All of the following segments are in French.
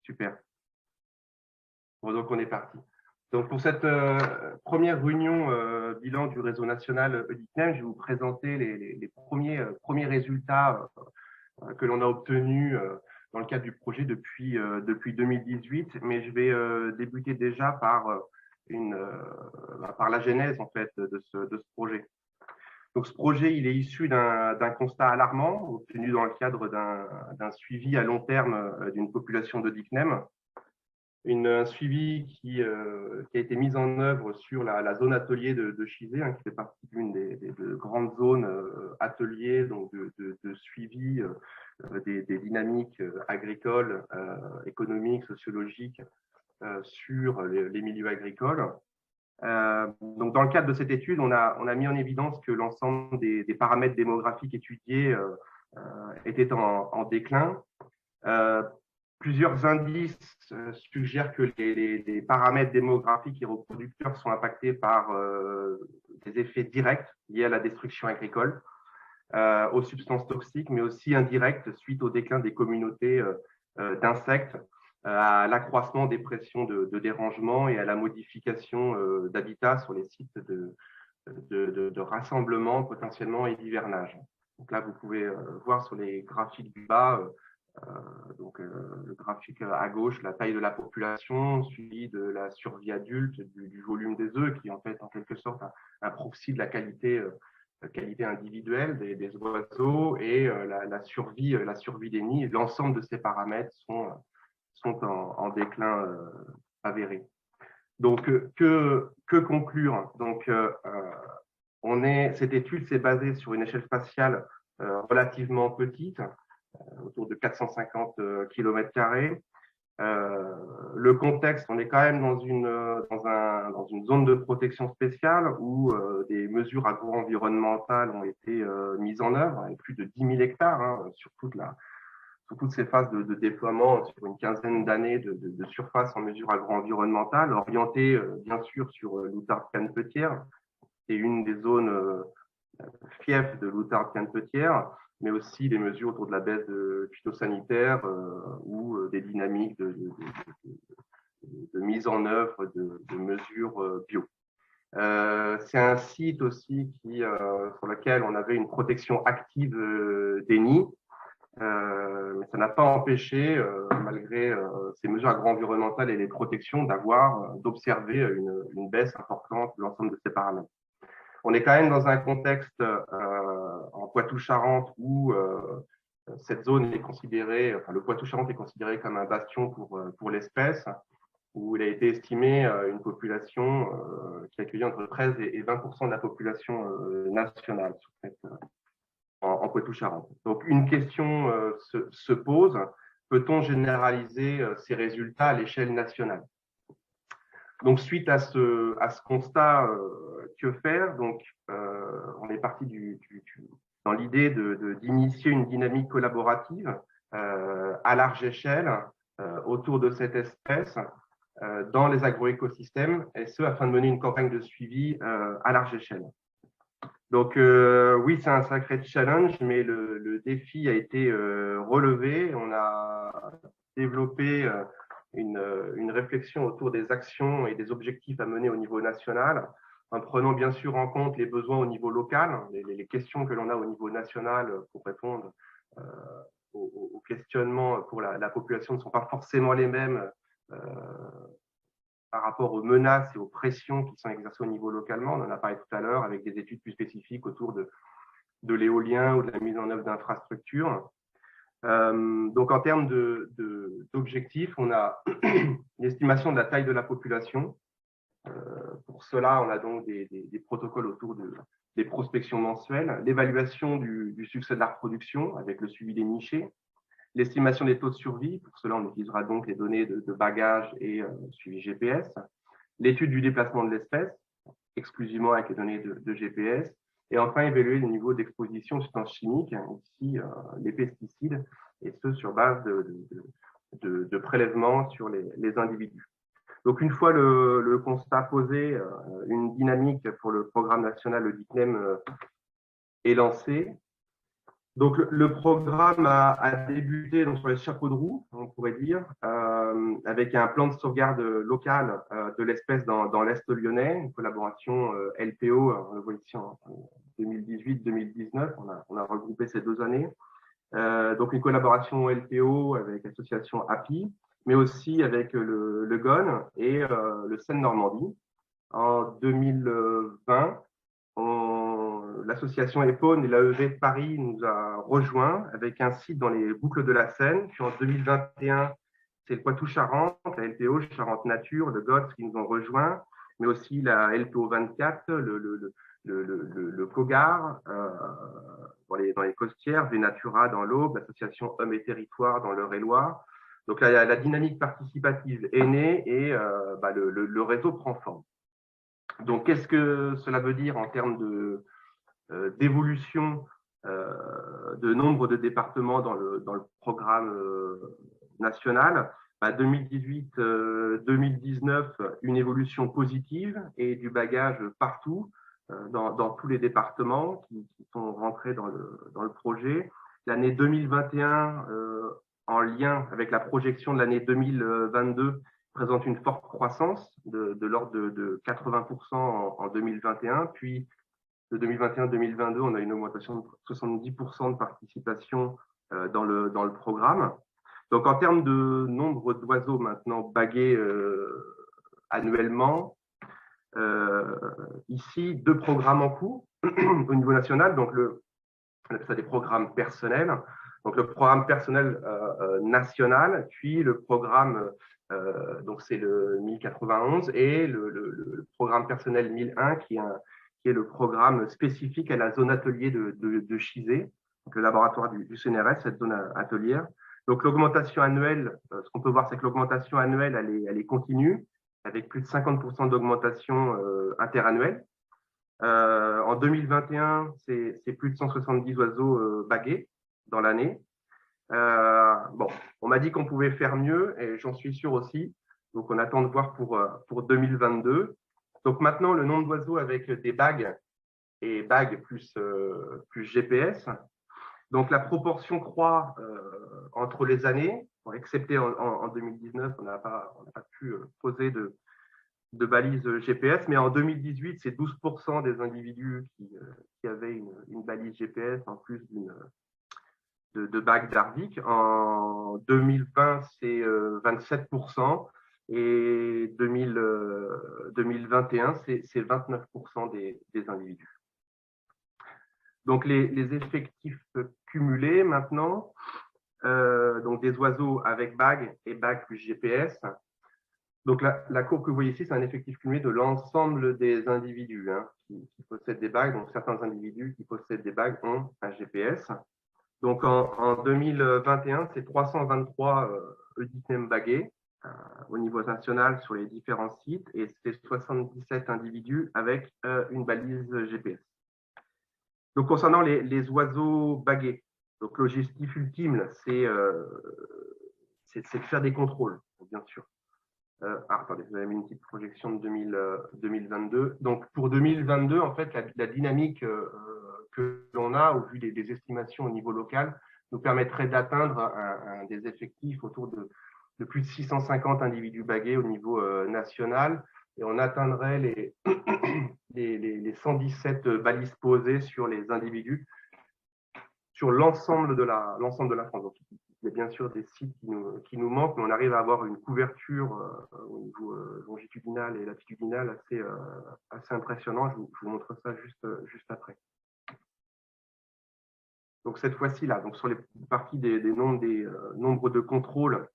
Super. Bon, donc on est parti. Donc pour cette première réunion bilan du réseau national EDICNEM, je vais vous présenter les premiers résultats que l'on a obtenus dans le cadre du projet depuis 2018. Mais je vais débuter déjà par la genèse en fait de ce projet. Donc ce projet, il est issu d'un constat alarmant obtenu dans le cadre d'un suivi à long terme d'une population de DICNEM. Un suivi qui a été mis en œuvre sur la zone atelier de Chizé, qui fait partie d'une des grandes zones ateliers, donc de suivi des dynamiques agricoles, économiques, sociologiques sur les milieux agricoles. Donc, dans le cadre de cette étude, on a mis en évidence que l'ensemble des paramètres démographiques étudiés étaient en déclin. Plusieurs indices suggèrent que les paramètres démographiques et reproducteurs sont impactés par des effets directs liés à la destruction agricole, aux substances toxiques, mais aussi indirects suite au déclin des communautés d'insectes, à l'accroissement des pressions de dérangement et à la modification d'habitats sur les sites de rassemblement potentiellement et d'hivernage. Donc là, vous pouvez voir sur les graphiques du bas, le graphique à gauche, la taille de la population, suivi de la survie adulte, du volume des œufs, qui en fait en quelque sorte un proxy de la qualité individuelle des oiseaux, et la survie des nids. L'ensemble de ces paramètres sont en déclin avéré. Donc, que conclure? Donc, cette étude s'est basée sur une échelle spatiale relativement petite, autour de 450 km². Le contexte, on est quand même dans une zone de protection spéciale où des mesures agro-environnementales ont été mises en œuvre, avec plus de 10 000 hectares sur toutes ces phases de déploiement, sur une quinzaine d'années de surface en mesure agro-environnementale, orientée bien sûr sur l'Outarde-Cannepetière, qui est une des zones fiefs de l'Outarde-Cannepetière, mais aussi des mesures autour de la baisse phytosanitaire ou des dynamiques de mise en œuvre de mesures bio. C'est un site aussi sur lequel on avait une protection active des nids, mais ça n'a pas empêché, malgré ces mesures agro-environnementales et les protections, d'observer une baisse importante de l'ensemble de ces paramètres. On est quand même dans un contexte en Poitou-Charentes où cette zone est considérée, le Poitou-Charentes est considéré comme un bastion pour l'espèce, où il a été estimé une population qui accueillait entre 13 et 20% de la population nationale en Poitou-Charentes. Donc, une question se pose: peut-on généraliser ces résultats à l'échelle nationale? Donc, suite à ce constat, que faire? Donc, on est parti dans l'idée d'initier une dynamique collaborative à large échelle autour de cette espèce dans les agroécosystèmes, et ce, afin de mener une campagne de suivi à large échelle. Donc, oui, c'est un sacré challenge, mais le défi a été relevé. On a développé une réflexion autour des actions et des objectifs à mener au niveau national, en prenant bien sûr en compte les besoins au niveau local, les questions que l'on a au niveau national pour répondre aux questionnements pour la population ne sont pas forcément les mêmes par rapport aux menaces et aux pressions qui sont exercées au niveau localement. On en a parlé tout à l'heure, avec des études plus spécifiques autour de l'éolien ou de la mise en œuvre d'infrastructures. Donc, en termes d'objectifs, on a l'estimation de la taille de la population. Pour cela, on a donc des protocoles autour des prospections mensuelles, l'évaluation du succès de la reproduction avec le suivi des nichés, l'estimation des taux de survie. Pour cela, on utilisera donc les données de bagages et suivi GPS, l'étude du déplacement de l'espèce, exclusivement avec les données de GPS, et enfin évaluer le niveau d'exposition aux substances chimiques, ici les pesticides, et ce sur base de prélèvements sur les individus. Donc, une fois le constat posé, une dynamique pour le programme national EDICNEM est lancée. Donc, le programme a débuté donc, sur les chapeaux de roue, on pourrait dire, avec un plan de sauvegarde local de l'espèce dans l'Est lyonnais, une collaboration LPO, on le voit ici en 2018-2019, on a regroupé ces 2 années. Donc, une collaboration LPO avec l'association API, mais aussi avec le GON et le Seine-Normandie. En 2020, l'association EPON et l'AEV de Paris nous a rejoints avec un site dans les boucles de la Seine. Puis en 2021, c'est le Poitou-Charentes, la LPO Charente Nature, le GOTS qui nous ont rejoints, mais aussi la LPO 24, le COGAR dans les Costières, Venatura dans l'Aube, l'association Hommes et Territoires dans l'Eure-et-Loire. Donc la dynamique participative est née et le réseau prend forme. Donc, qu'est-ce que cela veut dire en termes d'évolution de nombre de départements dans le programme national? 2018-2019, une évolution positive et du bagage partout, dans tous les départements qui sont rentrés dans le projet. L'année 2021, en lien avec la projection de l'année 2022, présente une forte croissance de l'ordre de 80% en 2021. Puis, de 2021-2022, on a une augmentation de 70% de participation dans le programme. Donc, en termes de nombre d'oiseaux maintenant bagués annuellement, ici, 2 programmes en cours au niveau national. Donc, on appelle ça des programmes personnels. Donc, le programme personnel national, puis le programme, donc c'est le 1091, et le programme personnel 1001, qui est le programme spécifique à la zone atelier de Chizé, donc le laboratoire du CNRS, cette zone atelière. Donc, l'augmentation annuelle, ce qu'on peut voir, c'est que l'augmentation annuelle, elle est continue, avec plus de 50% d'augmentation interannuelle. En 2021, c'est plus de 170 oiseaux bagués dans l'année. Bon, on m'a dit qu'on pouvait faire mieux et j'en suis sûr aussi. Donc, on attend de voir pour 2022. Donc, maintenant, le nombre d'oiseaux avec des bagues et bagues plus GPS. Donc, la proportion croît entre les années, excepté en 2019, on n'a pas pu poser de balises GPS, mais en 2018, c'est 12% des individus qui avaient une balise GPS en plus de bagues d'Arvik. En 2020, c'est 27% et 2021, c'est 29% des individus. Donc, les effectifs cumulés maintenant, donc des oiseaux avec bagues et bagues plus GPS. Donc, la courbe que vous voyez ici, c'est un effectif cumulé de l'ensemble des individus qui possèdent des bagues. Donc, certains individus qui possèdent des bagues ont un GPS. Donc, en 2021, c'est 323 EDICNEM bagués au niveau national sur les différents sites et c'est 77 individus avec une balise GPS. Donc, concernant les oiseaux bagués, donc l'objectif ultime, c'est de faire des contrôles, bien sûr. Attendez, vous avez mis une petite projection de 2022. Donc, pour 2022, en fait, la dynamique que l'on a, au vu des estimations au niveau local, nous permettrait d'atteindre des effectifs autour de plus de 650 individus bagués au niveau national. Et on atteindrait les 117 balises posées sur les individus sur l'ensemble de la France. Donc, il y a bien sûr des sites qui nous manquent, mais on arrive à avoir une couverture au niveau longitudinal et latitudinal assez impressionnant. Je vous montre ça juste après. Donc, cette fois-ci-là, donc sur les parties des nombres de contrôles.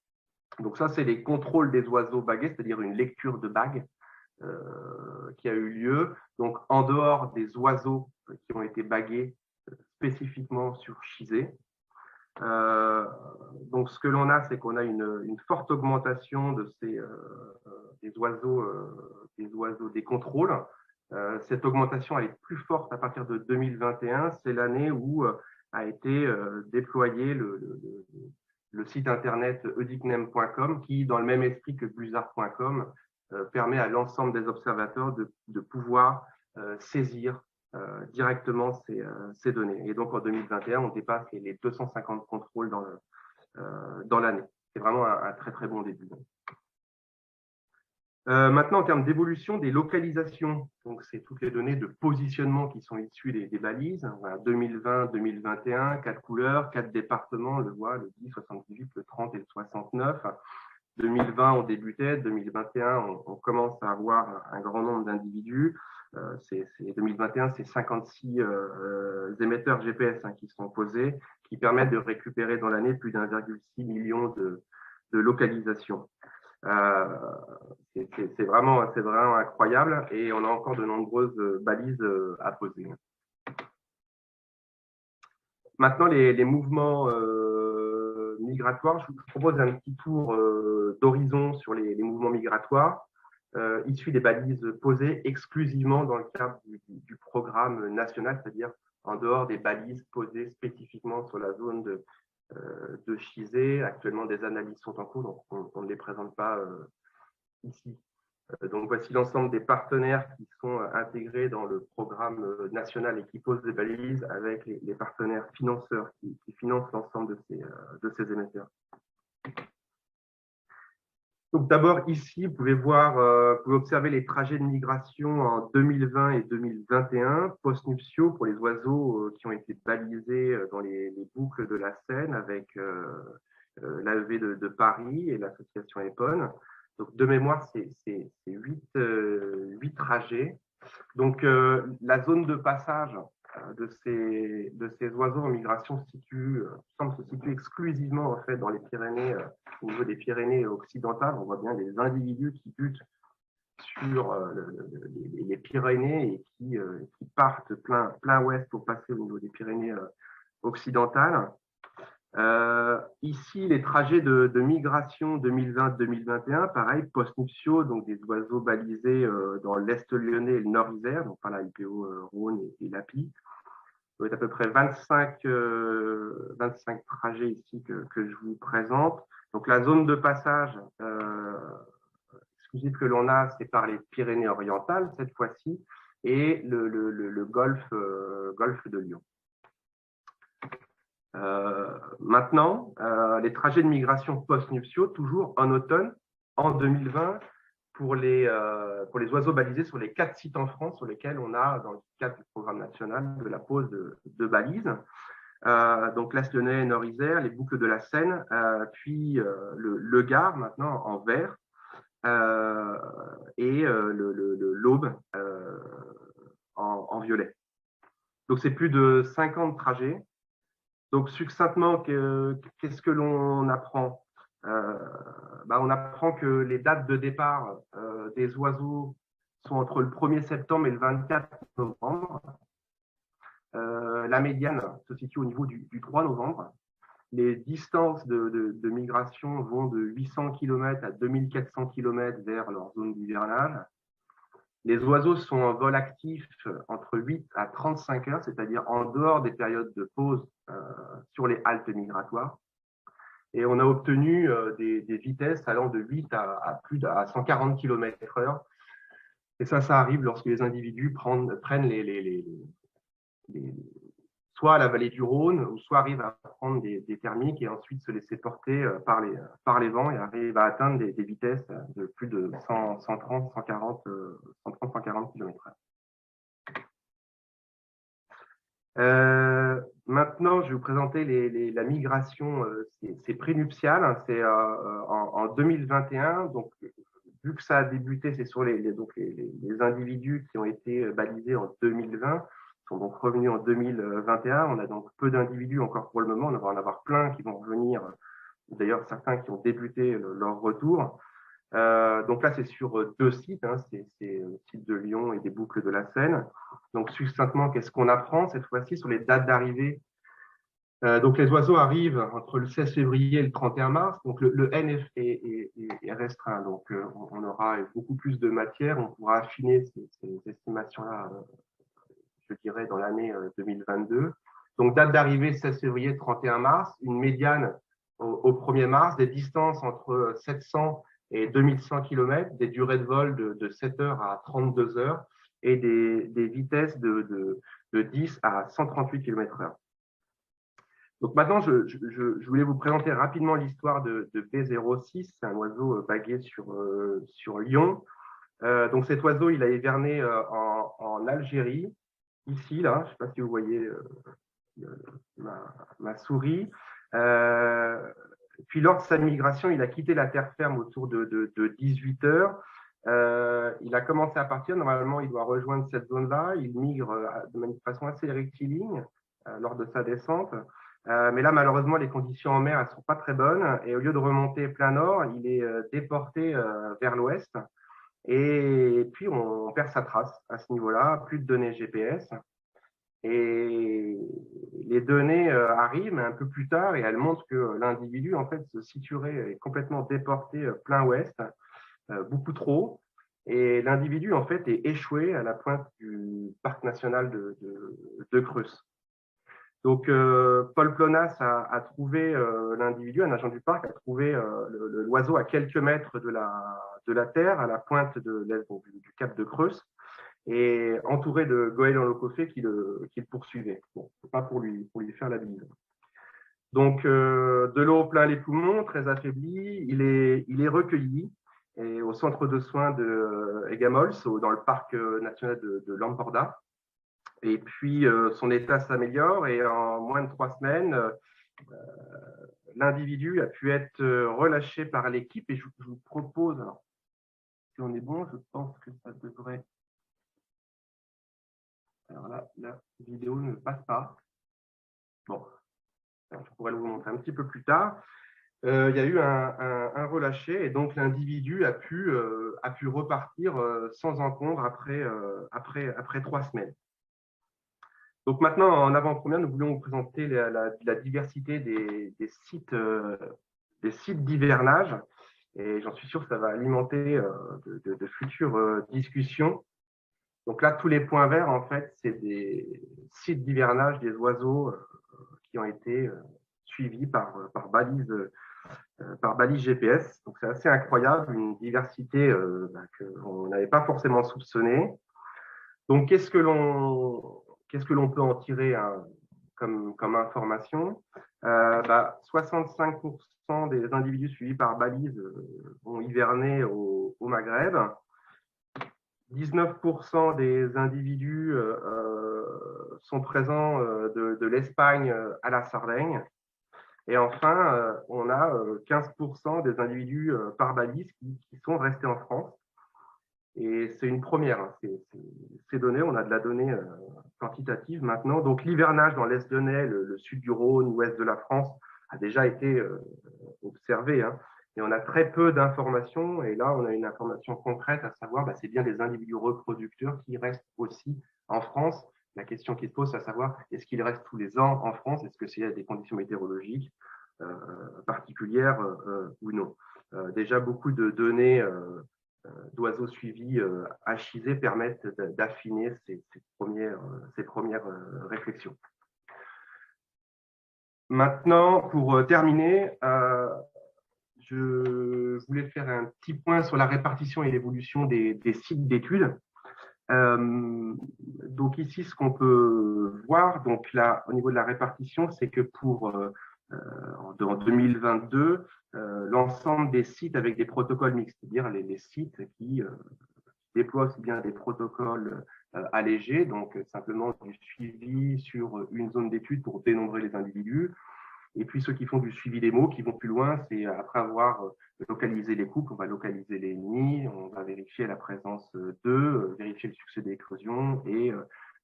Donc, ça, c'est les contrôles des oiseaux bagués, c'est-à-dire une lecture de bagues qui a eu lieu. Donc, en dehors des oiseaux qui ont été bagués spécifiquement sur Chizé. Donc, ce que l'on a, c'est qu'on a une forte augmentation des oiseaux, des contrôles. Cette augmentation, elle est plus forte à partir de 2021. C'est l'année où a été déployé le site internet edicnem.com qui, dans le même esprit que blizzard.com, permet à l'ensemble des observateurs de pouvoir saisir directement ces données. Et donc en 2021, on dépasse les 250 contrôles dans l'année. C'est vraiment un très très bon début. Maintenant, en termes d'évolution des localisations, donc c'est toutes les données de positionnement qui sont issues des balises. Voilà, 2020, 2021, 4 couleurs, 4 départements, le 10, 78, le 30 et le 69. 2020, on débutait. 2021, on commence à avoir un grand nombre d'individus. 2021, c'est 56 émetteurs GPS qui sont posés, qui permettent de récupérer dans l'année plus d'1,6 million de localisations. C'est vraiment incroyable et on a encore de nombreuses balises à poser. Maintenant, les mouvements migratoires, je vous propose un petit tour d'horizon sur les mouvements migratoires issus des balises posées exclusivement dans le cadre du programme national, c'est-à-dire en dehors des balises posées spécifiquement sur la zone de Chizé. Actuellement, des analyses sont en cours, donc on ne les présente pas ici. Donc, voici l'ensemble des partenaires qui sont intégrés dans le programme national et qui posent des balises avec les partenaires financeurs qui financent l'ensemble de ces émetteurs. Donc, d'abord, ici, vous pouvez observer les trajets de migration en 2020 et 2021, post-nuptiaux pour les oiseaux qui ont été balisés dans les boucles de la Seine avec l'AEV de Paris et l'association EPON. Donc, de mémoire, c'est 8 trajets. Donc, la zone de passage de ces oiseaux en migration semble se situer exclusivement en fait dans les Pyrénées, au niveau des Pyrénées occidentales. On voit bien des individus qui butent sur les Pyrénées et qui partent plein ouest pour passer au niveau des Pyrénées occidentales. Ici, les trajets de migration 2020-2021, pareil, post-nuptiaux, donc des oiseaux balisés dans l'Est lyonnais et le Nord Isère, donc par la LPO Rhône et l'API. Il y a à peu près 25 trajets ici que je vous présente. Donc la zone de passage exclusive que l'on a, c'est par les Pyrénées orientales cette fois-ci et le golfe de Lyon. Maintenant, les trajets de migration post-nuptiaux, toujours en automne, en 2020, pour les oiseaux balisés sur les 4 sites en France sur lesquels on a, dans le cadre du programme national, de la pose de balises. Donc l'Est lyonnais, Nord-Isère, les boucles de la Seine, puis le Gard, maintenant en vert, et l'Aube en violet. Donc c'est plus de 50 trajets. Donc, succinctement, qu'est-ce que l'on apprend? On apprend que les dates de départ des oiseaux sont entre le 1er septembre et le 24 novembre. La médiane se situe au niveau du 3 novembre. Les distances de migration vont de 800 km à 2400 km vers leur zone d'hivernage. Les oiseaux sont en vol actif entre 8 à 35 heures, c'est-à-dire en dehors des périodes de pause sur les haltes migratoires. Et on a obtenu des vitesses allant de 8 à plus de 140 km/h. Et ça arrive lorsque les individus prennent soit la vallée du Rhône, ou soit arrivent à prendre des thermiques et ensuite se laisser porter par les vents et arrivent à atteindre des vitesses de plus de 130, 140 km/h. Maintenant, je vais vous présenter la migration, c'est prénuptial, c'est en 2021. Donc, vu que ça a débuté, c'est sur les individus qui ont été balisés en 2020, sont donc revenus en 2021. On a donc peu d'individus encore pour le moment. On va en avoir plein qui vont revenir, d'ailleurs certains qui ont débuté leur retour. Donc là, c'est sur 2 sites, c'est le site de Lyon et des boucles de la Seine. Donc succinctement, qu'est-ce qu'on apprend cette fois-ci sur les dates d'arrivée? Donc les oiseaux arrivent entre le 16 février et le 31 mars. Donc le N est restreint. Donc on aura beaucoup plus de matière. On pourra affiner ces estimations-là, je dirais, dans l'année 2022. Donc date d'arrivée 16 février, 31 mars. Une médiane au 1er mars. Des distances entre 700 et 2100 km, des durées de vol de 7 heures à 32 heures. et des vitesses de 10 à 138 km/h. Donc maintenant, je voulais vous présenter rapidement l'histoire de B06. C'est un oiseau bagué sur Lyon. Donc cet oiseau, il a hiverné en Algérie, ici, là. Je ne sais pas si vous voyez ma souris. Puis lors de sa migration, il a quitté la terre ferme autour de 18 heures. Il a commencé à partir. Normalement, il doit rejoindre cette zone-là. Il migre de façon assez rectiligne lors de sa descente. Mais là, malheureusement, les conditions en mer ne sont pas très bonnes. Et au lieu de remonter plein nord, il est déporté vers l'ouest. Et puis, on perd sa trace à ce niveau-là. Plus de données GPS. Et les données arrivent un peu plus tard et elles montrent que l'individu, en fait, se situerait complètement déporté plein ouest, beaucoup trop. Et l'individu, en fait, est échoué à la pointe du parc national de Creuse. Donc, Paul Plonas a trouvé l'individu, un agent du parc, a trouvé l'oiseau à quelques mètres de la terre, à la pointe du cap de Creuse, et entouré de goélands locofées qui le poursuivaient. Bon, pas pour lui faire la bise. Donc, de l'eau plein les poumons, très affaibli, il est recueilli et au centre de soins de Egamols, dans le parc national de Lamporda. Et puis, son état s'améliore et en moins de 3 semaines, l'individu a pu être relâché par l'équipe. Et je vous propose, alors, si on est bon, je pense que ça devrait... Alors là, la vidéo ne passe pas. Bon, je pourrais vous montrer un petit peu plus tard. Il y a eu un relâché et donc l'individu a pu repartir sans encombre après 3 semaines. Donc maintenant, en avant-première, nous voulons vous présenter la diversité des sites d'hivernage. Et j'en suis sûr que ça va alimenter de futures discussions. Donc là, tous les points verts, en fait, c'est des sites d'hivernage des oiseaux qui ont été suivis par balise GPS. Donc c'est assez incroyable, une diversité qu'on n'avait pas forcément soupçonnée. Donc qu'est-ce que l'on peut en tirer comme information? 65% des individus suivis par balise ont hiverné au Maghreb. 19% des individus sont présents de l'Espagne à la Sardaigne. Et enfin, on a 15% des individus par balise qui sont restés en France. Et c'est une première, hein. Ces données, on a de la donnée quantitative maintenant. Donc l'hivernage dans l'Est lyonnais, le sud du Rhône, l'ouest de la France, a déjà été observé, hein. Et on a très peu d'informations. Et là, on a une information concrète, à savoir, c'est bien des individus reproducteurs qui restent aussi en France. La question qui se pose, c'est à savoir, est-ce qu'ils restent tous les ans en France? Est-ce que c'est des conditions météorologiques particulières ou non? Déjà, beaucoup de données d'oiseaux suivis HIZ permettent d'affiner ces premières réflexions. Maintenant, pour terminer, je voulais faire un petit point sur la répartition et l'évolution des sites d'études. Donc ici, ce qu'on peut voir, donc là, au niveau de la répartition, c'est que en 2022, l'ensemble des sites avec des protocoles mixtes, c'est-à-dire les sites qui déploient aussi bien des protocoles allégés, donc simplement du suivi sur une zone d'étude pour dénombrer les individus, et puis ceux qui font du suivi des mots, qui vont plus loin, c'est après avoir localisé les couples, on va localiser les nids, on va vérifier la présence d'œufs, vérifier le succès d'éclosion et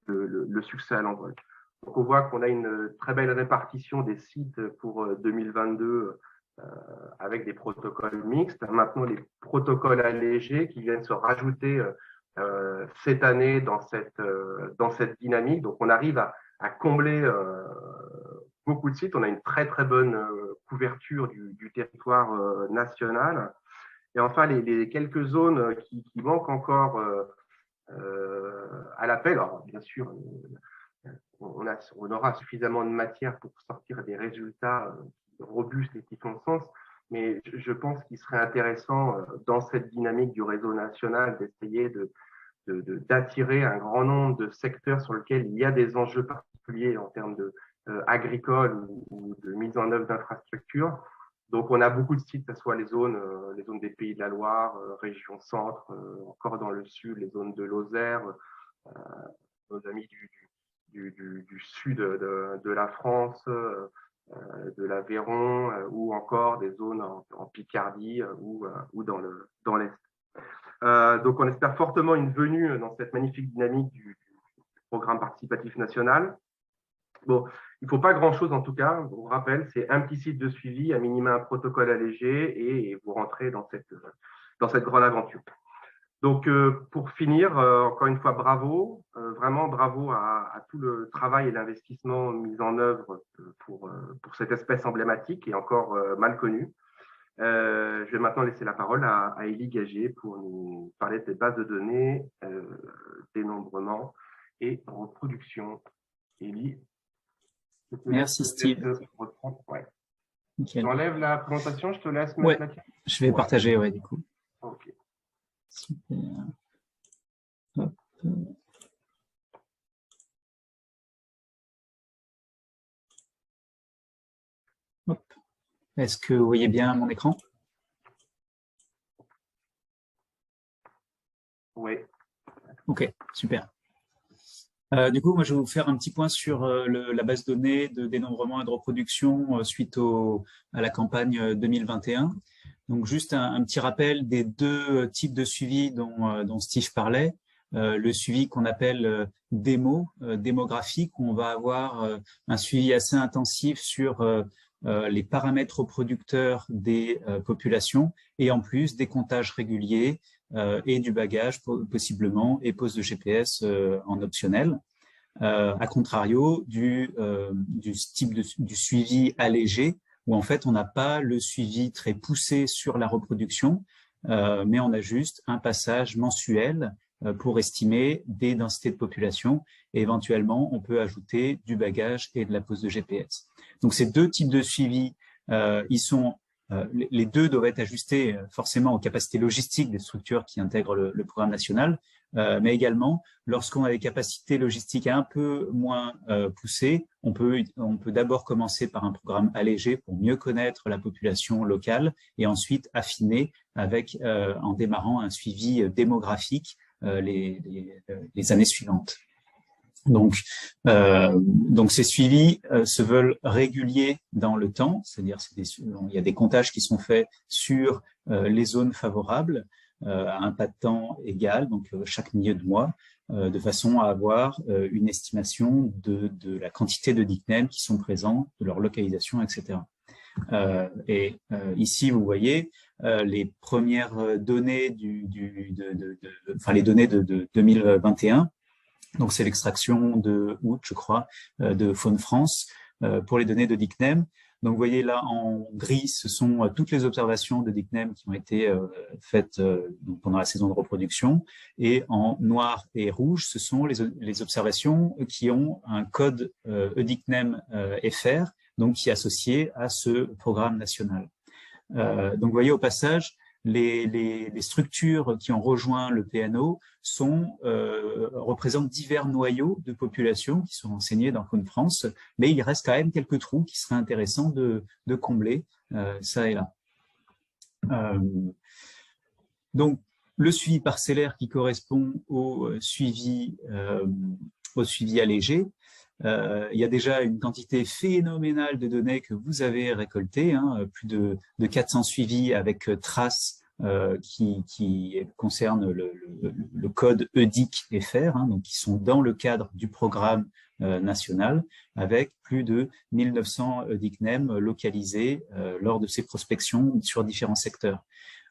le succès à l'envol. Donc on voit qu'on a une très belle répartition des sites pour 2022 avec des protocoles mixtes. Maintenant, les protocoles allégés qui viennent se rajouter cette année dans cette dynamique. Donc on arrive à combler beaucoup de sites. On a une très très bonne couverture du territoire national. Et enfin, les quelques zones qui manquent encore à l'appel. Alors, bien sûr, on aura suffisamment de matière pour sortir des résultats robustes et qui font sens. Mais je pense qu'il serait intéressant, dans cette dynamique du réseau national, d'essayer de d'attirer un grand nombre de secteurs sur lesquels il y a des enjeux particuliers en termes agricoles ou de mise en œuvre d'infrastructures. Donc, on a beaucoup de sites, que ce soit les zones des Pays de la Loire, région centre, encore dans le sud, les zones de Lozère, nos amis du sud de la France, de l'Aveyron, ou encore des zones en Picardie ou dans l'Est. Donc, on espère fortement une venue dans cette magnifique dynamique du programme participatif national. Bon, il ne faut pas grand-chose en tout cas. Je vous rappelle, c'est un petit site de suivi, à minima un protocole allégé, et vous rentrez dans cette grande aventure. Donc, pour finir, encore une fois, bravo, vraiment bravo à tout le travail et l'investissement mis en œuvre pour cette espèce emblématique et encore mal connue. Je vais maintenant laisser la parole à Élie Gagier pour nous parler des bases de données, dénombrement et reproduction. Élie. Merci Steve. Ouais. J'enlève la présentation, je te laisse mettre la. Je vais partager, du coup. Ok. Super. Hop. Hop. Est-ce que vous voyez bien mon écran? Oui. Ok, super. Du coup, moi, je vais vous faire un petit point sur la base de données de dénombrement et de reproduction suite à la campagne 2021. Donc, juste un petit rappel des deux types de suivi dont Steve parlait. Le suivi qu'on appelle démographique, où on va avoir un suivi assez intensif sur les paramètres reproducteurs des populations et en plus des comptages réguliers et du bagage possiblement et pose de GPS en optionnel. À contrario du type du suivi allégé, où en fait on n'a pas le suivi très poussé sur la reproduction, mais on a juste un passage mensuel pour estimer des densités de population et éventuellement on peut ajouter du bagage et de la pose de GPS. Donc ces deux types de suivi, les deux doivent être ajustés forcément aux capacités logistiques des structures qui intègrent le programme national, mais également lorsqu'on a des capacités logistiques un peu moins poussées, on peut d'abord commencer par un programme allégé pour mieux connaître la population locale et ensuite affiner en démarrant un suivi démographique les années suivantes. Donc ces suivis se veulent réguliers dans le temps, c'est-à-dire il y a des comptages qui sont faits sur les zones favorables à un pas de temps égal, donc chaque milieu de mois, de façon à avoir une estimation de la quantité de DICNEM qui sont présents, de leur localisation, etc. Ici, vous voyez les premières données les données de 2021. Donc, c'est l'extraction de août, je crois, de Faune France pour les données de DICNEM. Donc, vous voyez là en gris, ce sont toutes les observations de DICNEM qui ont été faites pendant la saison de reproduction. Et en noir et rouge, ce sont les observations qui ont un code EDICNEM FR, donc qui est associé à ce programme national. Donc, vous voyez au passage, les structures qui ont rejoint le PNO représentent divers noyaux de population qui sont enseignés dans Faune France, mais il reste quand même quelques trous qui seraient intéressants de combler, ça et là. Donc, le suivi parcellaire qui correspond au suivi allégé. Il y a déjà une quantité phénoménale de données que vous avez récoltées, plus de 400 suivis avec traces qui concernent le code EDIC FR, donc qui sont dans le cadre du programme national, avec plus de 1900 DICNEM localisés lors de ces prospections sur différents secteurs.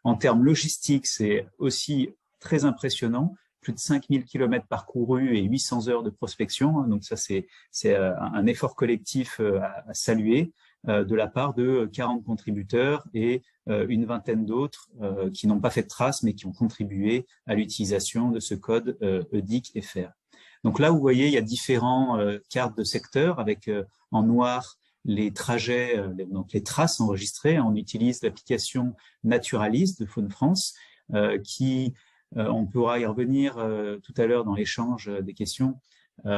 En termes logistiques, c'est aussi très impressionnant. Plus de 5000 km parcourus et 800 heures de prospection. Donc ça, c'est un effort collectif à saluer de la part de 40 contributeurs et une vingtaine d'autres qui n'ont pas fait de traces, mais qui ont contribué à l'utilisation de ce code EDIC FR. Donc là, vous voyez, il y a différents cartes de secteur avec en noir les trajets, donc les traces enregistrées. On utilise l'application Naturalist de Faune France qui on pourra y revenir tout à l'heure dans l'échange des questions. Il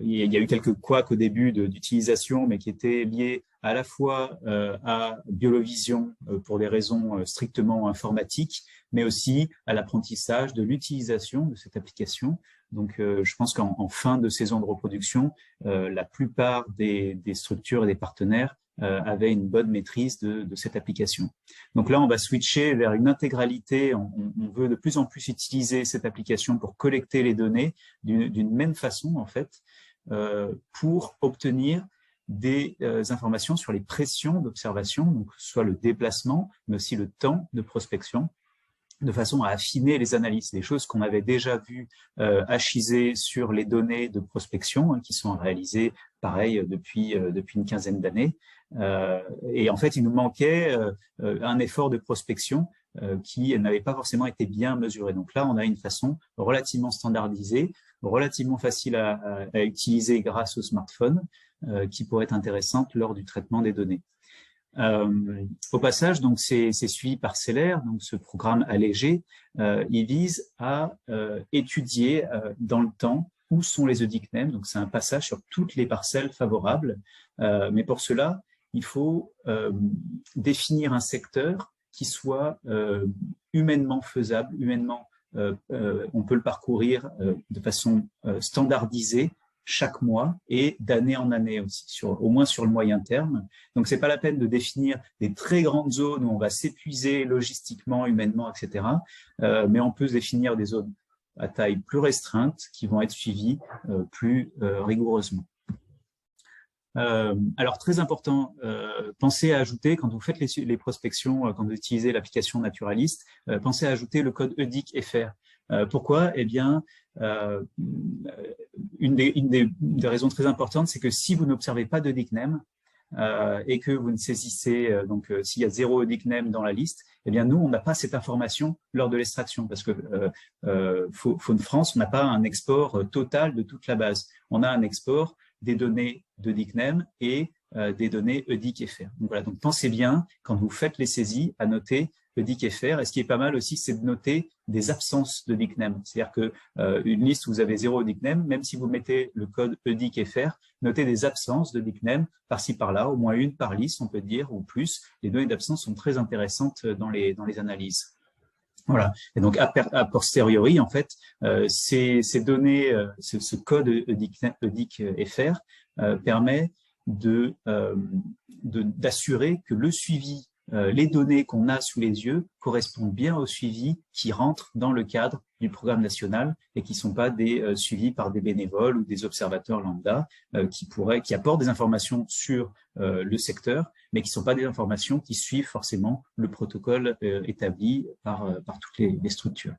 y a eu quelques couacs au début d'utilisation, mais qui étaient liés à la fois à Biolovision pour des raisons strictement informatiques, mais aussi à l'apprentissage de l'utilisation de cette application. Donc, je pense qu'en fin de saison de reproduction, la plupart des structures et des partenaires avaient une bonne maîtrise de cette application. Donc là, on va switcher vers une intégralité. On veut de plus en plus utiliser cette application pour collecter les données d'une même façon, en fait, pour obtenir des informations sur les pressions d'observation, donc soit le déplacement, mais aussi le temps de prospection, de façon à affiner les analyses, des choses qu'on avait déjà vues HISées sur les données de prospection, qui sont réalisées, pareil, depuis une quinzaine d'années. Et en fait, il nous manquait un effort de prospection qui n'avait pas forcément été bien mesuré. Donc là, on a une façon relativement standardisée, relativement facile à utiliser grâce au smartphone, qui pourrait être intéressante lors du traitement des données. Au passage, donc c'est suivi par CELER, donc ce programme allégé, il vise à étudier dans le temps où sont les EDICNEM. Donc c'est un passage sur toutes les parcelles favorables, mais pour cela, il faut définir un secteur qui soit humainement faisable, humainement, on peut le parcourir de façon standardisée chaque mois et d'année en année aussi, au moins sur le moyen terme. Donc, c'est pas la peine de définir des très grandes zones où on va s'épuiser logistiquement, humainement, etc. Mais on peut définir des zones à taille plus restreinte qui vont être suivies plus rigoureusement. Alors, très important, pensez à ajouter, quand vous faites les prospections, quand vous utilisez l'application Naturalist, pensez à ajouter le code EDIC-FR. Pourquoi? Eh bien, une des raisons très importantes, c'est que si vous n'observez pas d'EDICNEM et que vous ne saisissez, s'il y a 0 EDICNEM dans la liste, eh bien, nous, on n'a pas cette information lors de l'extraction parce que Faune France, on n'a pas un export total de toute la base. On a un export des données d'EDICNEM et des données EDIC-FR. Donc voilà, donc pensez bien, quand vous faites les saisies, à noter EDIC-FR. Et ce qui est pas mal aussi, c'est de noter des absences d'EDICNEM. C'est-à-dire que une liste où vous avez 0 EDICNEM, même si vous mettez le code EDIC-FR, notez des absences d'EDICNEM par-ci par-là, au moins une par liste, on peut dire, ou plus. Les données d'absence sont très intéressantes dans les analyses. Voilà. Et donc, a posteriori, en fait, ces données, ce code EDIC-FR permet d'assurer que le suivi, les données qu'on a sous les yeux correspondent bien au suivi qui rentre dans le cadre du programme national et qui ne sont pas des suivis par des bénévoles ou des observateurs lambda qui apportent des informations sur le secteur, mais qui ne sont pas des informations qui suivent forcément le protocole établi par toutes les structures.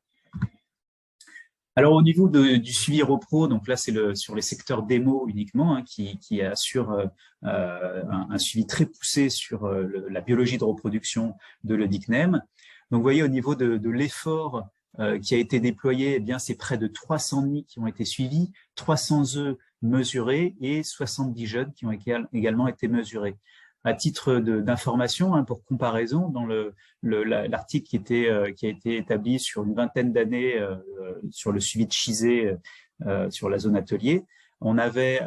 Alors, au niveau du suivi repro, donc là, c'est sur les secteurs démo uniquement, hein, qui assure un suivi très poussé sur la biologie de reproduction de l'EDICNEM. Donc, vous voyez, au niveau de l'effort qui a été déployé, eh bien, c'est près de 300 nids qui ont été suivis, 300 œufs mesurés et 70 jeunes qui ont également été mesurés. À titre d'information, hein, pour comparaison, dans l'article qui a été établi sur une vingtaine d'années sur le suivi de CHISé sur la zone atelier, on avait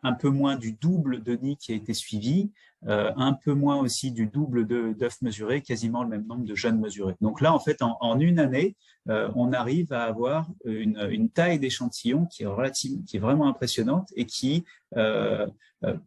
un peu moins du double de nids qui a été suivi, un peu moins aussi du double d'œufs mesurés, quasiment le même nombre de jeunes mesurés. Donc là, en fait, en une année, on arrive à avoir une taille d'échantillon qui est vraiment impressionnante et qui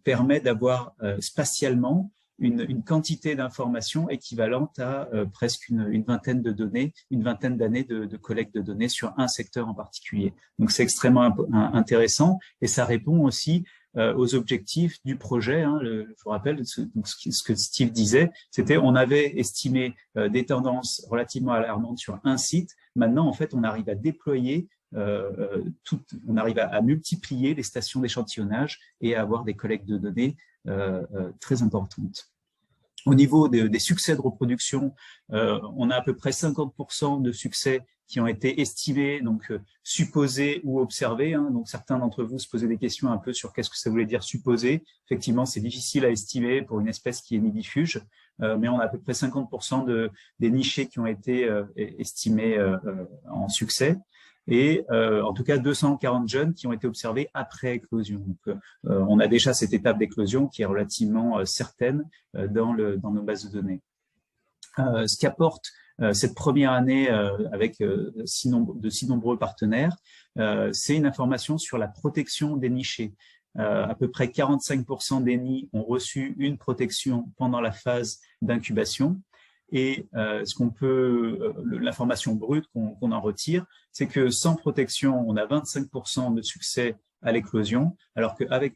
permet d'avoir spatialement une quantité d'informations équivalente à presque une vingtaine de données, une vingtaine d'années de collecte de données sur un secteur en particulier. Donc c'est extrêmement intéressant et ça répond aussi aux objectifs du projet. Hein. Je vous rappelle ce que Steve disait, c'était on avait estimé des tendances relativement alarmantes sur un site. Maintenant, en fait, on arrive à déployer on arrive à multiplier les stations d'échantillonnage et à avoir des collectes de données très importantes. Au niveau des succès de reproduction, on a à peu près 50% de succès qui ont été estimés, donc supposés ou observés. Hein. Donc certains d'entre vous se posaient des questions un peu sur qu'est-ce que ça voulait dire supposé. Effectivement, c'est difficile à estimer pour une espèce qui est nidifuge, mais on a à peu près 50% des nichés qui ont été estimés en succès. Et en tout cas 240 jeunes qui ont été observés après éclosion. Donc, on a déjà cette étape d'éclosion qui est relativement certaine dans nos bases de données. Ce qu'apporte cette première année avec de si nombreux partenaires, c'est une information sur la protection des nichés. À peu près 45% des nids ont reçu une protection pendant la phase d'incubation. Et l'information brute qu'on en retire, c'est que sans protection, on a 25% de succès à l'éclosion, alors qu'avec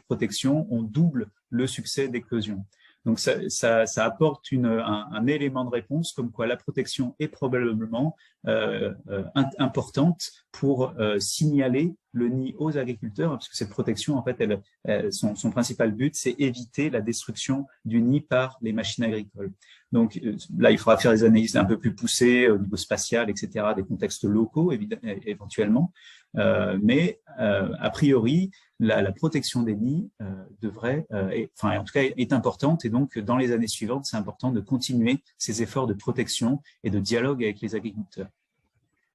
protection, on double le succès d'éclosion. Donc, ça apporte un élément de réponse comme quoi la protection est probablement importante pour signaler le nid aux agriculteurs, parce que cette protection, en fait, son principal but, c'est éviter la destruction du nid par les machines agricoles. Donc là, il faudra faire des analyses un peu plus poussées au niveau spatial, etc., des contextes locaux, éventuellement. Mais a priori, la protection des nids en tout cas, est importante. Et donc, dans les années suivantes, c'est important de continuer ces efforts de protection et de dialogue avec les agriculteurs.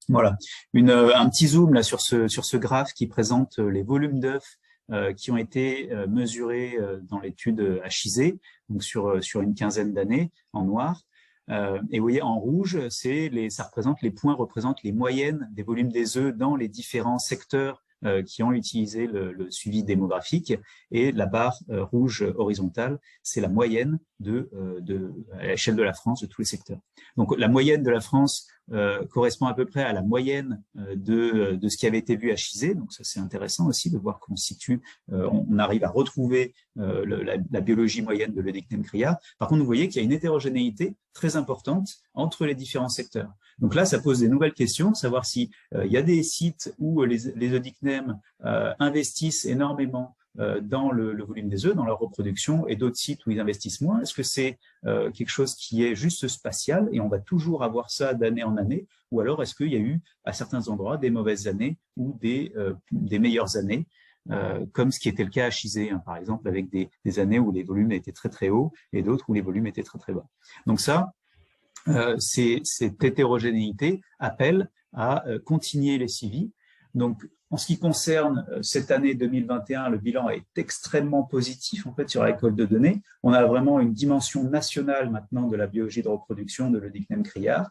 Voilà, un petit zoom là sur ce graphe qui présente les volumes d'œufs qui ont été mesurés dans l'étude HISE, donc sur une quinzaine d'années en noir. Et vous voyez en rouge, les points représentent les moyennes des volumes des œufs dans les différents secteurs qui ont utilisé le suivi démographique, et la barre rouge horizontale, c'est la moyenne à l'échelle de la France de tous les secteurs. Donc la moyenne de la France correspond à peu près à la moyenne de ce qui avait été vu à HISE, donc ça c'est intéressant aussi de voir qu'on se situe, on arrive à retrouver la biologie moyenne de l'Oedicneum criard. Par contre, vous voyez qu'il y a une hétérogénéité très importante entre les différents secteurs. Donc là, ça pose des nouvelles questions, savoir si il y a des sites où les Oedicneum investissent énormément dans le volume des œufs, dans leur reproduction, et d'autres sites où ils investissent moins. Est-ce que c'est quelque chose qui est juste spatial et on va toujours avoir ça d'année en année, ou alors est-ce qu'il y a eu à certains endroits des mauvaises années ou des meilleures années, comme ce qui était le cas à HISE, hein, par exemple, avec des années où les volumes étaient très très hauts et d'autres où les volumes étaient très très bas. Donc ça, cette hétérogénéité appelle à continuer les suivis. Donc, en ce qui concerne cette année 2021, le bilan est extrêmement positif en fait sur la récolte de données. On a vraiment une dimension nationale maintenant de la biologie de reproduction de l'Oedicneum criard,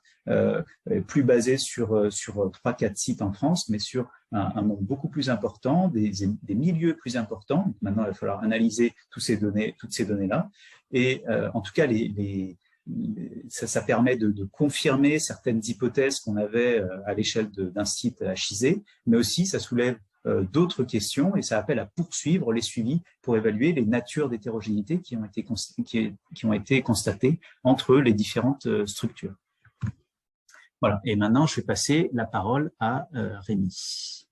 plus basée sur 3-4 sites en France, mais sur un nombre beaucoup plus important, des milieux plus importants. Donc, maintenant, il va falloir analyser toutes ces données-là. Et en tout cas, ça permet de confirmer certaines hypothèses qu'on avait à l'échelle d'un site HISE, mais aussi ça soulève d'autres questions et ça appelle à poursuivre les suivis pour évaluer les natures d'hétérogénéité qui ont été constatées entre les différentes structures. Voilà, et maintenant je vais passer la parole à Rémi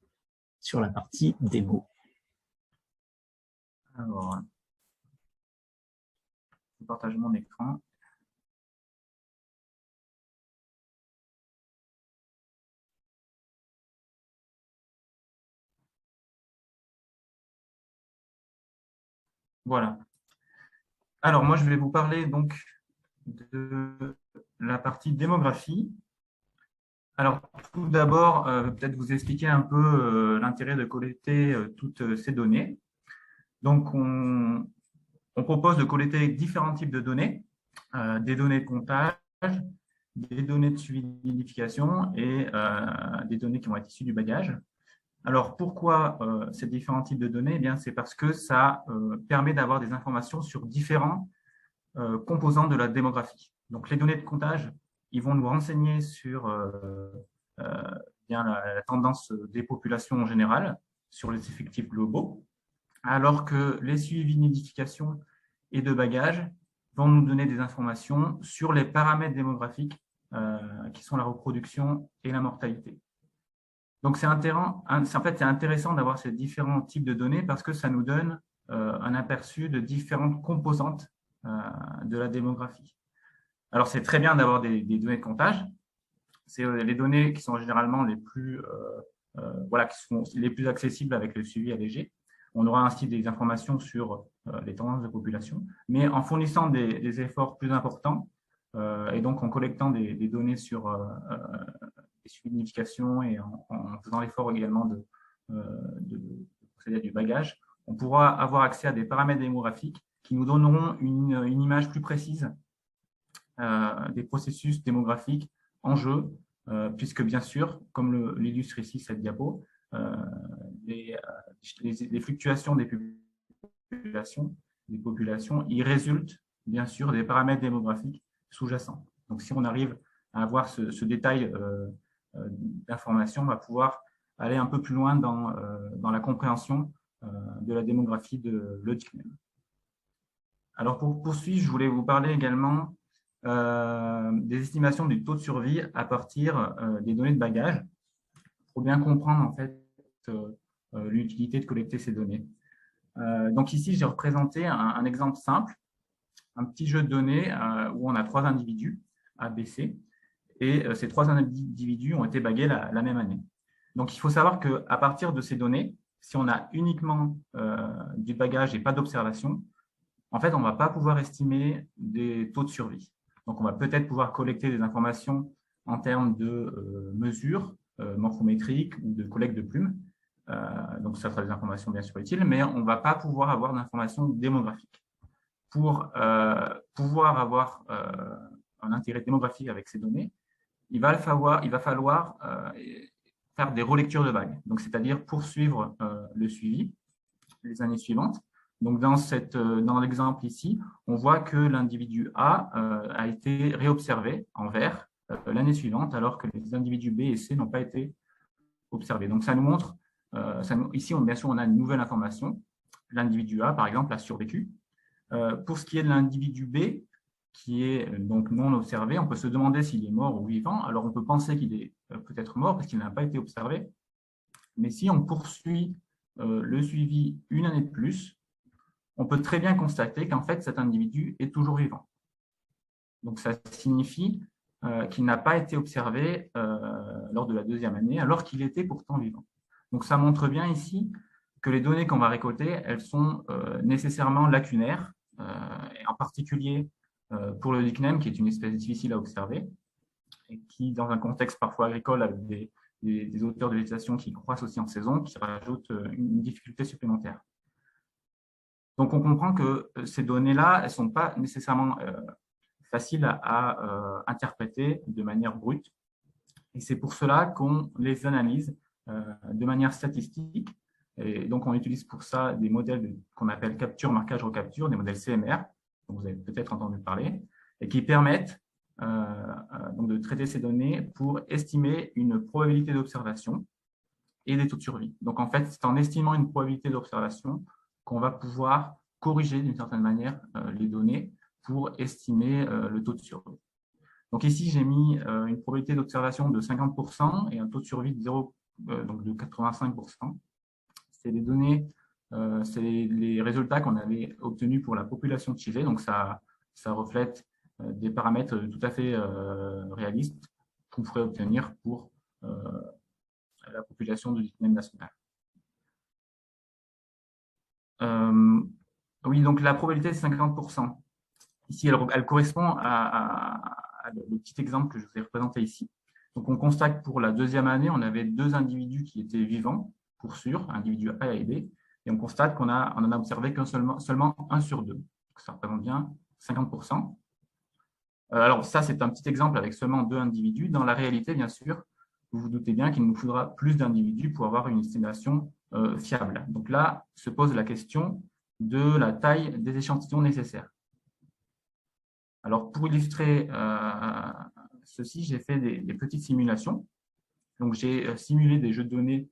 sur la partie démo. Alors, je partage mon écran. Voilà. Alors, moi, je vais vous parler donc de la partie démographie. Alors, tout d'abord, peut-être vous expliquer un peu l'intérêt de collecter toutes ces données. Donc, on propose de collecter différents types de données, des données de comptage, des données de suivi d'identification et des données qui vont être issues du bagage. Alors, pourquoi ces différents types de données? Eh bien, c'est parce que ça permet d'avoir des informations sur différents composants de la démographie. Donc, les données de comptage, ils vont nous renseigner sur bien la tendance des populations en général, sur les effectifs globaux, alors que les suivis de nidification et de bagage vont nous donner des informations sur les paramètres démographiques qui sont la reproduction et la mortalité. Donc, c'est intéressant d'avoir ces différents types de données parce que ça nous donne un aperçu de différentes composantes de la démographie. Alors, c'est très bien d'avoir des données de comptage. c'est les données qui sont généralement les plus, voilà, qui sont les plus accessibles avec le suivi allégé. On aura ainsi des informations sur les tendances de population, mais en fournissant des efforts plus importants et donc en collectant des données sur des suivis de nidification et en faisant l'effort également de procéder à du bagage, on pourra avoir accès à des paramètres démographiques qui nous donneront une image plus précise des processus démographiques en jeu, puisque bien sûr, comme l'illustre ici cette diapo, les fluctuations des populations, il résulte bien sûr des paramètres démographiques sous-jacents. Donc, si on arrive à avoir ce détail d'information, on va pouvoir aller un peu plus loin dans la compréhension de la démographie de l'EDICNEM. Alors, pour poursuivre, je voulais vous parler également des estimations du taux de survie à partir des données de bagage pour bien comprendre en fait l'utilité de collecter ces données. Donc ici, j'ai représenté un exemple simple, un petit jeu de données où on a 3 individus, A, B, C, et ces 3 individus ont été bagués la même année. Donc il faut savoir qu'à partir de ces données, si on a uniquement du bagage et pas d'observation, en fait, on ne va pas pouvoir estimer des taux de survie. Donc on va peut-être pouvoir collecter des informations en termes de mesures morphométriques ou de collecte de plumes. Donc ça sera des informations bien sûr utiles, mais on ne va pas pouvoir avoir d'informations démographiques. Pour pouvoir avoir un intérêt démographique avec ces données, il va falloir faire des relectures de vagues, c'est-à-dire poursuivre le suivi les années suivantes. Donc dans l'exemple ici, on voit que l'individu A a été réobservé en vert l'année suivante, alors que les individus B et C n'ont pas été observés. Donc ça nous montre, ici bien sûr on a une nouvelle information. L'individu A, par exemple, a survécu. Pour ce qui est de l'individu B, qui est donc non observé, on peut se demander s'il est mort ou vivant. Alors on peut penser qu'il est peut-être mort parce qu'il n'a pas été observé. Mais si on poursuit le suivi une année de plus, on peut très bien constater qu'en fait cet individu est toujours vivant. Donc ça signifie qu'il n'a pas été observé lors de la 2e année, alors qu'il était pourtant vivant. Donc ça montre bien ici que les données qu'on va récolter, elles sont nécessairement lacunaires, et en particulier pour le licnem, qui est une espèce difficile à observer, et qui, dans un contexte parfois agricole, avec des hauteurs de végétation qui croissent aussi en saison, qui rajoutent une difficulté supplémentaire. Donc on comprend que ces données-là, elles ne sont pas nécessairement faciles à interpréter de manière brute. Et c'est pour cela qu'on les analyse de manière statistique. Et donc, on utilise pour ça des modèles qu'on appelle capture, marquage, recapture, des modèles CMR, dont vous avez peut-être entendu parler, et qui permettent donc de traiter ces données pour estimer une probabilité d'observation et des taux de survie. Donc, en fait, c'est en estimant une probabilité d'observation qu'on va pouvoir corriger d'une certaine manière les données pour estimer le taux de survie. Donc ici, j'ai mis une probabilité d'observation de 50% et un taux de survie de 85%. C'est les données, c'est les résultats qu'on avait obtenus pour la population de Chile. Donc ça reflète des paramètres tout à fait réalistes qu'on pourrait obtenir pour la population de l'ICNEM national. Oui, donc la probabilité c'est 50%. Ici, elle correspond le petit exemple que je vous ai représenté ici. Donc, on constate que pour la 2e année, on avait 2 individus qui étaient vivants, pour sûr, individus A et B, et on constate qu'on n'en a observé qu'un seulement 1 sur 2. Donc, ça représente bien 50%. Alors, ça, c'est un petit exemple avec seulement 2 individus. Dans la réalité, bien sûr, vous vous doutez bien qu'il nous faudra plus d'individus pour avoir une estimation fiable. Donc là, se pose la question de la taille des échantillons nécessaires. Alors, pour illustrer ceci, j'ai fait des petites simulations. Donc, j'ai simulé des jeux de données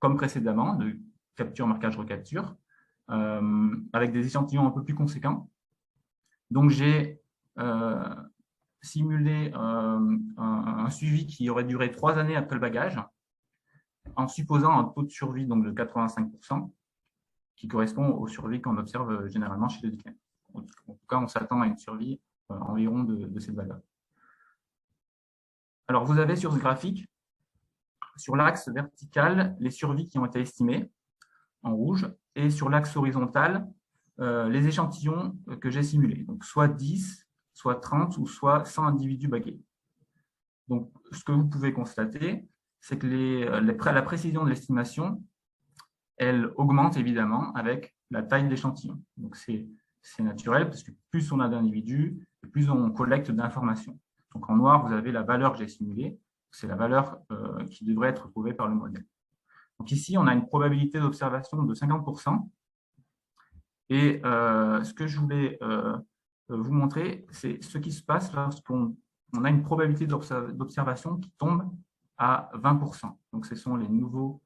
comme précédemment, de capture, marquage, recapture, avec des échantillons un peu plus conséquents. Donc, j'ai simulé un suivi qui aurait duré 3 années après le bagage, en supposant un taux de survie donc, de 85%, qui correspond aux survies qu'on observe généralement chez le lichem. En tout cas, on s'attend à une survie environ de cette valeur. Alors, vous avez sur ce graphique, sur l'axe vertical, les survies qui ont été estimées en rouge, et sur l'axe horizontal, les échantillons que j'ai simulés. Donc, soit 10, soit 30 ou soit 100 individus bagués. Donc, ce que vous pouvez constater, c'est que la précision de l'estimation, elle augmente évidemment avec la taille de l'échantillon. Donc, c'est naturel parce que plus on a d'individus, plus on collecte d'informations. Donc, en noir, vous avez la valeur que j'ai simulée. C'est la valeur qui devrait être trouvée par le modèle. Donc, ici, on a une probabilité d'observation de 50%. Et ce que je voulais vous montrer, c'est ce qui se passe lorsqu'on a une probabilité d'observation qui tombe à 20%. Donc, ce sont les nouveaux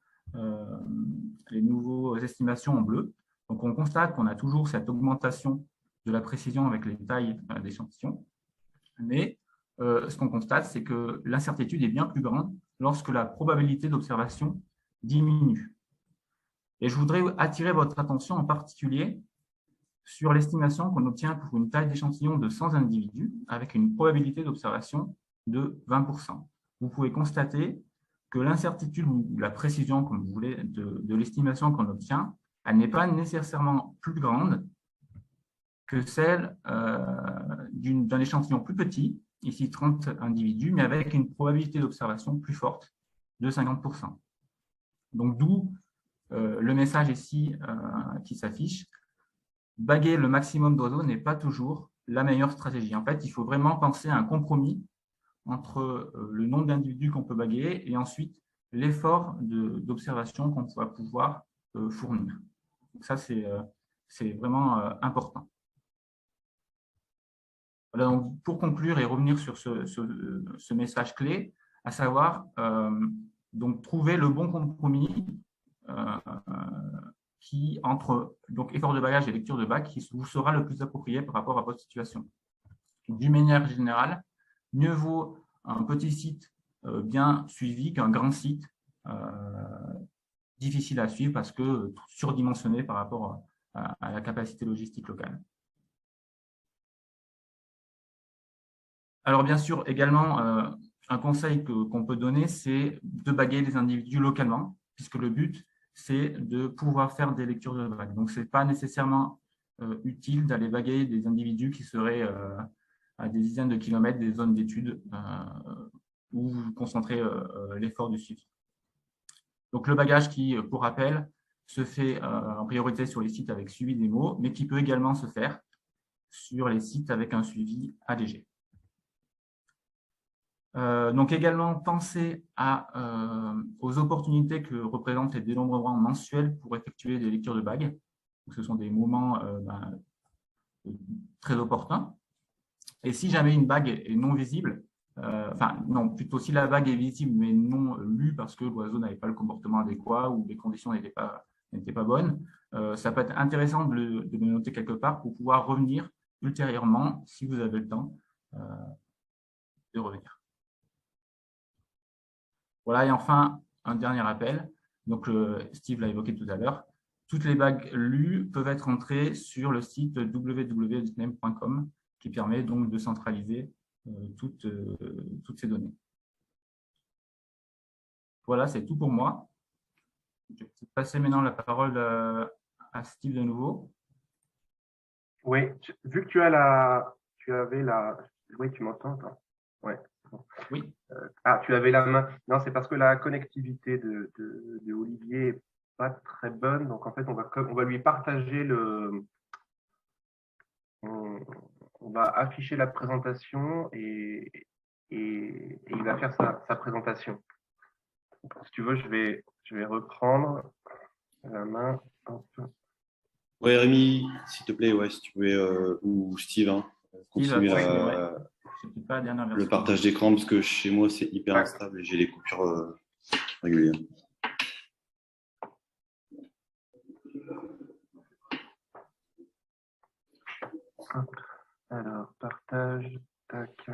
estimations en bleu. Donc, on constate qu'on a toujours cette augmentation de la précision avec les tailles d'échantillons. Mais ce qu'on constate, c'est que l'incertitude est bien plus grande lorsque la probabilité d'observation diminue. Et je voudrais attirer votre attention en particulier sur l'estimation qu'on obtient pour une taille d'échantillon de 100 individus avec une probabilité d'observation de 20%. Vous pouvez constater que l'incertitude ou la précision, comme vous voulez, de l'estimation qu'on obtient, elle n'est pas nécessairement plus grande que celle d'un échantillon plus petit, ici 30 individus, mais avec une probabilité d'observation plus forte de 50%. Donc, d'où le message ici qui s'affiche. Baguer le maximum d'oiseaux n'est pas toujours la meilleure stratégie. En fait, il faut vraiment penser à un compromis entre le nombre d'individus qu'on peut baguer et ensuite l'effort d'observation qu'on va pouvoir fournir. Donc ça, c'est vraiment important. Voilà, donc pour conclure et revenir sur ce message clé, à savoir donc trouver le bon compromis qui entre donc effort de bagage et lecture de bac qui vous sera le plus approprié par rapport à votre situation. D'une manière générale, mieux vaut un petit site bien suivi qu'un grand site difficile à suivre parce que surdimensionné par rapport à la capacité logistique locale. Alors bien sûr, également, un conseil qu'on peut donner, c'est de baguer les individus localement, puisque le but, c'est de pouvoir faire des lectures de bague. Donc, ce n'est pas nécessairement utile d'aller baguer des individus qui seraient à des dizaines de kilomètres des zones d'études où vous concentrez l'effort du suivi. Donc, le bagage qui, pour rappel, se fait en priorité sur les sites avec suivi des mots, mais qui peut également se faire sur les sites avec un suivi allégé. Donc également penser aux opportunités que représentent les dénombrements mensuels pour effectuer des lectures de bagues. Donc, ce sont des moments très opportuns. Et si jamais une bague est non visible, non, plutôt si la bague est visible mais non lue parce que l'oiseau n'avait pas le comportement adéquat ou les conditions n'étaient pas bonnes, ça peut être intéressant de le noter quelque part pour pouvoir revenir ultérieurement, si vous avez le temps, de revenir. Voilà, et enfin, un dernier rappel. Donc, Steve l'a évoqué tout à l'heure. Toutes les bagues lues peuvent être entrées sur le site www.dicnem.com qui permet donc de centraliser toutes ces données. Voilà, c'est tout pour moi. Je vais passer maintenant la parole à Steve de nouveau. Oui, vu que tu avais la... Oui, tu m'entends? Ouais. Oui. Tu avais la main. Non, c'est parce que la connectivité de Olivier n'est pas très bonne. Donc, en fait, on va lui partager on va afficher la présentation et il va faire sa présentation. Si tu veux, je vais reprendre la main. Ouais, Rémi, s'il te plaît, ouais, si tu pouvais, ou Steve, continuer le partage d'écran parce que chez moi, c'est hyper instable et j'ai les coupures régulières. Alors, partage, tac.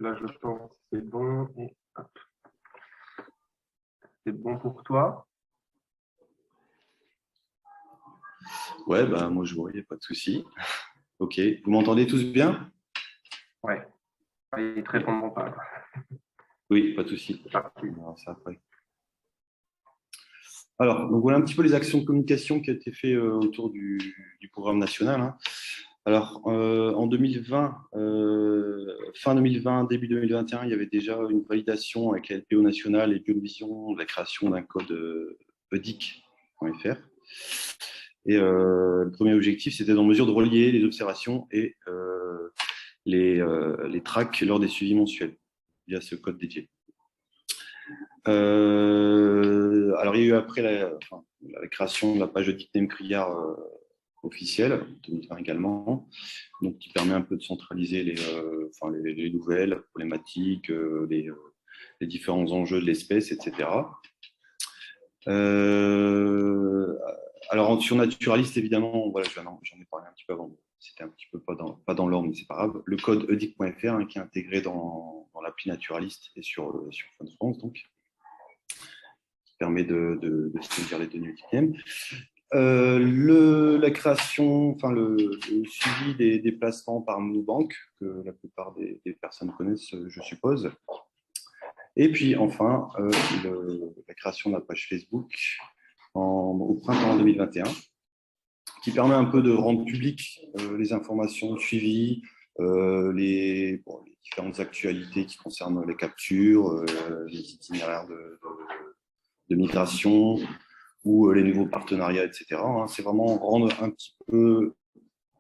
Là, je pense que c'est bon. Et hop. C'est bon pour toi? Ouais, bah moi je vois, il n'y a pas de souci. Ok, vous m'entendez tous bien? Ouais. Ils te répondront pas. Oui, pas de souci. C'est après. Alors, donc voilà un petit peu les actions de communication qui ont été faites autour du programme national, hein. Alors, en 2020, fin 2020, début 2021, il y avait déjà une validation avec la LPO nationale et Biovision de la création d'un code EDIC.fr. Et le premier objectif, c'était d'en mesure de relier les observations et les tracks lors des suivis mensuels via ce code dédié. Alors, il y a eu après la création de la page de Nickname Criard officielle, 2020 également, donc qui permet un peu de centraliser les nouvelles, les problématiques, les différents enjeux de l'espèce, etc. Alors, sur Naturaliste, évidemment, voilà, j'en ai parlé un petit peu avant, c'était un petit peu pas dans l'ordre, mais c'est pas grave. Le code edic.fr, hein, qui est intégré dans l'appli Naturaliste et sur Fun France, donc, qui permet de saisir les données UTM. La création, le suivi des déplacements par Monobank, que la plupart des personnes connaissent, je suppose. Et puis enfin, la création de la page Facebook au printemps 2021, qui permet un peu de rendre public les informations suivies, les différentes actualités qui concernent les captures, les itinéraires de migration, ou les nouveaux partenariats, etc. C'est vraiment rendre un petit peu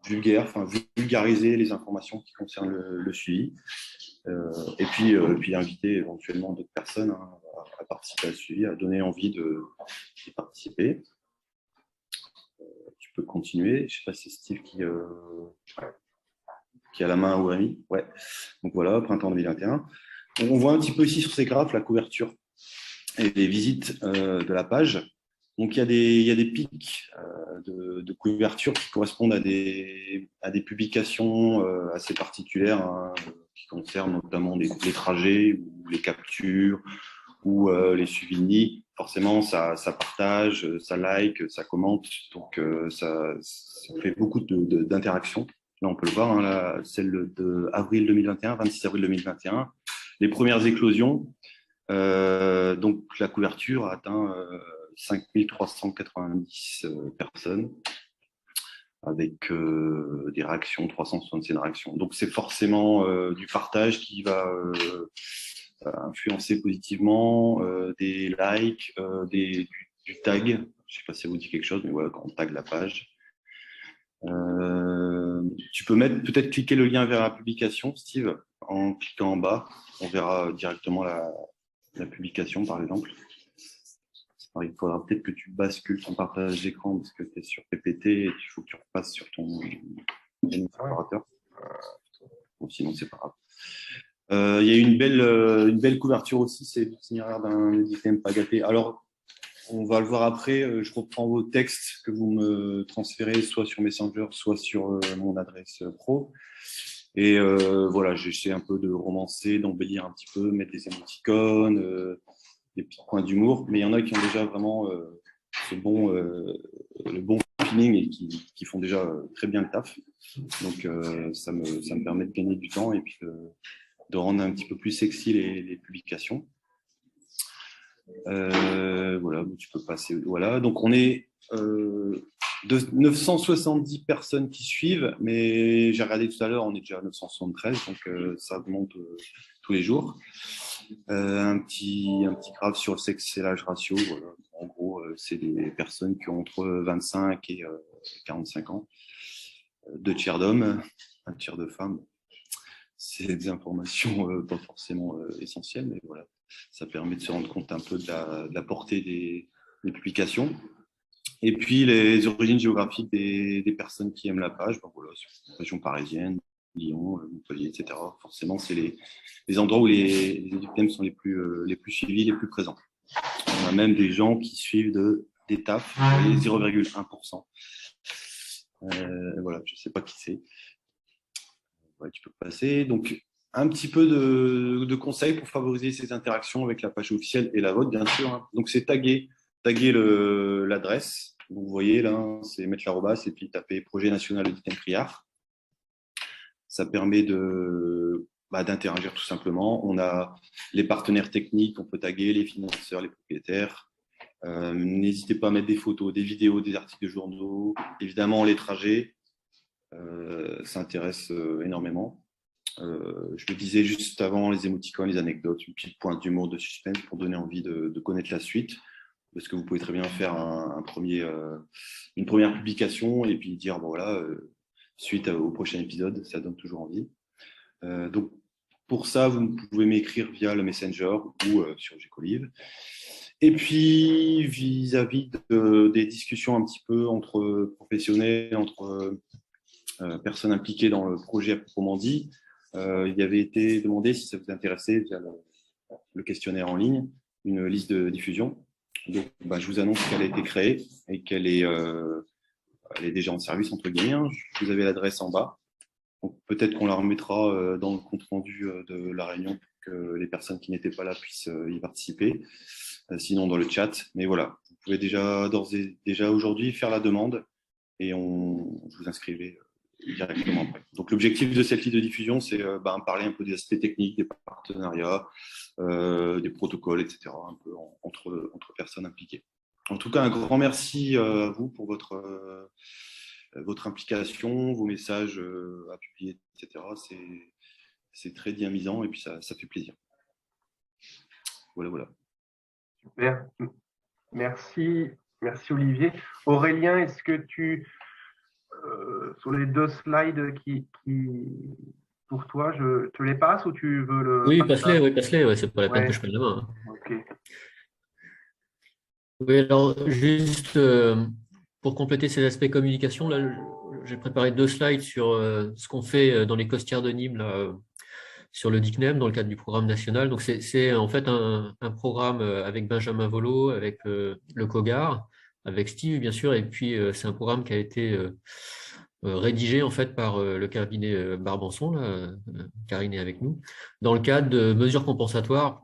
vulgariser les informations qui concernent le suivi, et puis inviter éventuellement d'autres personnes à participer à ce suivi, à donner envie d'y participer. Tu peux continuer. Je ne sais pas si c'est Steve qui a la main ou Rémi. Ouais. Donc voilà, printemps 2021. On voit un petit peu ici sur ces graphes la couverture et les visites de la page. Donc, il y a des pics de couverture qui correspondent à des publications assez particulières, hein, qui concernent notamment les trajets ou les captures ou les suivis de nid. Forcément, ça partage, ça like, ça commente. Donc, ça fait beaucoup d'interactions. Là, on peut le voir, hein, celle de avril 2021, 26 avril 2021. Les premières éclosions. Donc, la couverture a atteint 5390 personnes, avec des réactions, 367 réactions. Donc, c'est forcément du partage qui va influencer positivement, des likes, du tag. Je ne sais pas si ça vous dit quelque chose, mais voilà, quand on tag la page. Tu peux peut-être cliquer le lien vers la publication, Steve, en cliquant en bas. On verra directement la publication, par exemple. Alors, il faudra peut-être que tu bascules ton partage d'écran parce que tu es sur PPT et il faut que tu repasses sur ton opérateur. Bon, sinon, c'est pas grave. Il y a une belle couverture aussi, c'est l'itinéraire d'un éditeur Pagapé. Alors, on va le voir après. Je reprends vos textes que vous me transférez soit sur Messenger, soit sur mon adresse pro. Et voilà, j'essaie un peu de romancer, d'embellir un petit peu, mettre des émoticônes, des petits points d'humour, mais il y en a qui ont déjà vraiment le bon feeling et qui font déjà très bien le taf. Donc, ça me permet de gagner du temps et puis de rendre un petit peu plus sexy les publications. Voilà, tu peux passer. Voilà, donc on est de 970 personnes qui suivent, mais j'ai regardé tout à l'heure, on est déjà à 973, donc ça augmente tous les jours. Un petit graphe sur le sexe et l'âge ratio. Voilà. En gros, c'est des personnes qui ont entre 25 et 45 ans, 2 tiers d'hommes, 1 tiers de femmes. C'est des informations pas forcément essentielles, mais voilà, ça permet de se rendre compte un peu de la portée des publications. Et puis les origines géographiques des personnes qui aiment la page, ben voilà, sur la région parisienne, Lyon, Montpellier, etc. Forcément, c'est les endroits où les thèmes sont les plus suivis, les plus présents. On a même des gens qui suivent des TAF, 0,1%. Voilà, je ne sais pas qui c'est. Ouais, tu peux passer. Donc, un petit peu de conseils pour favoriser ces interactions avec la page officielle et la vôtre, bien sûr, hein. Donc, c'est taguer l'adresse. Vous voyez là, c'est mettre l'arrobas et puis taper Projet national Editem Criard. Ça permet de d'interagir tout simplement. On a les partenaires techniques, on peut taguer les financeurs, les propriétaires. N'hésitez pas à mettre des photos, des vidéos, des articles de journaux. Évidemment, les trajets, ça intéresse énormément. Je le disais juste avant, les émoticônes, les anecdotes, une petite pointe d'humour, de suspense pour donner envie de connaître la suite. Parce que vous pouvez très bien faire une première publication et puis dire, bon voilà, suite au prochain épisode, ça donne toujours envie. Donc, pour ça, vous pouvez m'écrire via le Messenger ou sur Gcolive. Et puis, vis-à-vis des discussions un petit peu entre professionnels, entre personnes impliquées dans le projet à proprement dit, il avait été demandé si ça vous intéressait via le questionnaire en ligne, une liste de diffusion. Donc, je vous annonce qu'elle a été créée et qu'elle est, elle est déjà en service, entre guillemets. Vous avez l'adresse en bas. Peut-être qu'on la remettra dans le compte-rendu de la réunion pour que les personnes qui n'étaient pas là puissent y participer. Sinon, dans le chat. Mais voilà, vous pouvez déjà aujourd'hui faire la demande et vous inscrivez directement après. Donc, l'objectif de cette liste de diffusion, c'est parler un peu des aspects techniques, des partenariats, des protocoles, etc., un peu entre personnes impliquées. En tout cas, un grand merci à vous pour votre implication, vos messages à publier, etc. C'est très dynamisant et puis ça fait plaisir. Voilà. Super. Merci Olivier. Aurélien, est-ce que tu, sur les 2 slides qui pour toi, je te les passe ou tu veux le… Oui, passe-les, ouais, c'est pas la peine que je prenne la main. Ok. Oui, alors juste pour compléter ces aspects communication, là, j'ai préparé 2 slides sur ce qu'on fait dans les costières de Nîmes, là, sur le DICNEM, dans le cadre du programme national. Donc, c'est en fait un programme avec Benjamin Volo, avec le COGAR, avec Steve, bien sûr, et puis c'est un programme qui a été rédigé en fait par le cabinet Barbanson, là, Karine est avec nous, dans le cadre de mesures compensatoires,